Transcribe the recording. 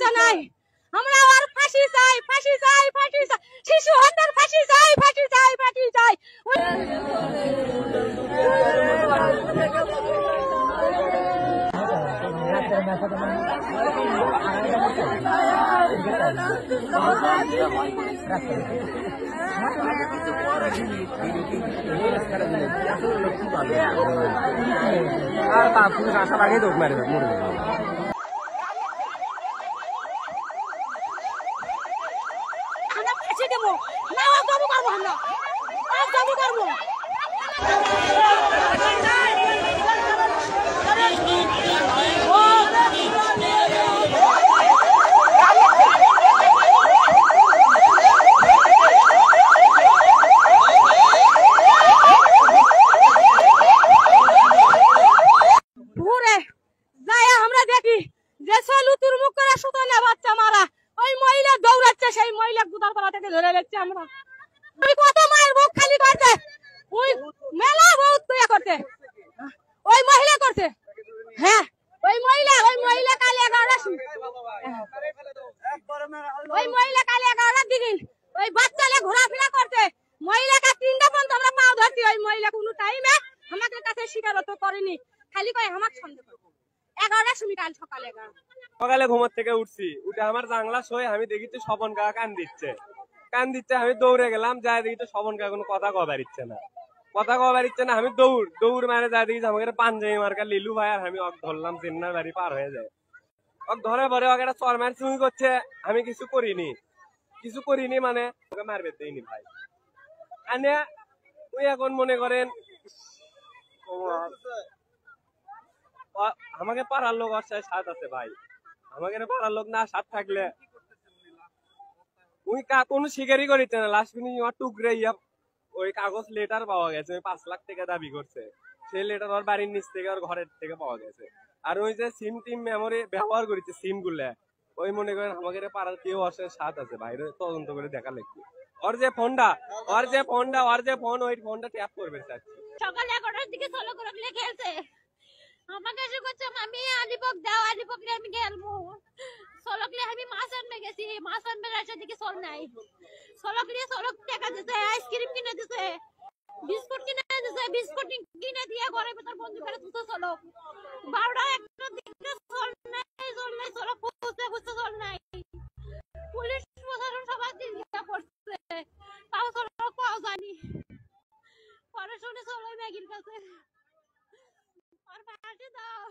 বাচ্চা নাই। আমরা আর ফাঁসি চাই, ফাঁসি চাই, ফাঁসি চাই, শিশু হত্যার ফাঁসি চাই, ফাঁসি চাই, ফাঁসি চাই। আর তা পুলিশ আসার আগে দৌড় মারে মরে যাবে। আমরা ফাঁসি দেবো না, জবু করবো, আমরা জবু করবো। সেই মহিলা গুদার পাড়া থেকে ধরে যাচ্ছে আমরা। ওই কত মায়ের মুখ খালি করতে, ওই মেলা বহুত তৈরি করতে, ওই মহিলা করতে। হ্যাঁ ওই মহিলা কাল 11টার সময়, ওই মহিলা কাল 11টার দিকে ওই বাচ্চালে ঘোরাফেরা করতে, মহিলাকে 3টা পর্যন্ত আমরা পা ধরছি। ওই মহিলা কোনো টাইমে আমাদের কাছে স্বীকারোক্ত করেনি, খালি কয় আমাকে সন্দেহ করে। 11টার সময় কাল সকালে ঘুমার থেকে উঠছি, উঠে আমার জানলা সই আমি দেখি তো স্বপন কাকা কান দিচ্ছে। আমি দৌড়ে গেলাম, যাই দেখি তো স্বপন কাকা কোনো কথা কবার ইচ্ছে না, আমি দৌড় মারে যাই দেখি আমাকে পাঞ্জাবি মার্কা লিলু ভাই আর আমি ধরলাম, চেন্নার বাড়ি পার হয়ে যায়। ধরে পরে ওকে একটা চরমার চুমি করছে, আমি কিছু করিনি মানে ওকে মারবে দেয়নি ভাই। ওই এখন মনে করেন আমাকে পাড়ার লোক অস্থায় সাথ আছে ভাই, আমাকে পাড়ার লোক না সাথ থাকলে ওই কোনো স্বীকারই করিতে না। লাস্ট মিনিট টুকরে ওই কাগজ লেটার পাওয়া গেছে, 5 লাখ টাকা দাবি করছে, সেই লেটার ওর বাড়ির নিচ থেকে ওর ঘরের থেকে পাওয়া গেছে। আর ওই যে সিম টিম মেমোরি ব্যবহার করেছে সিম গুলা, ওই মনে করেন আমাকে পাড়ার কেউ অস্থায় সাথ আছে বাইরে, তদন্ত করে দেখা লাগবে। ওর যে ফোন ওই ফোনটা ট্যাপ করবে সকাল 11টার দিকে চলো করে খেলছে, আমাকে এসে করছে আমি আলিপক দাও, আলিপক নিয়ে আমি খেলবো। সলকলে আমি মাছ আনবে গেছি, মাছ আনবে রাস্তার দিকে চল নাই, সলক নিয়ে সলক টাকা দিতে, আইসক্রিম কিনে দিতে, বিস্কুট কিনে দিতে, বিস্কুট কিনে দিয়ে ঘরের ভিতর বন্ধ করে তুলতে চলো। 12টা 1টার দিকে চল নাই, সলক খুঁজতে চল নাই। পুলিশ প্রশাসন সবাই দিকে পড়ছে, তাও সলক পাওয়া যায়নি। পরে শুনে চলো ম্যাগির কাছে আর ফাঁসি দাও।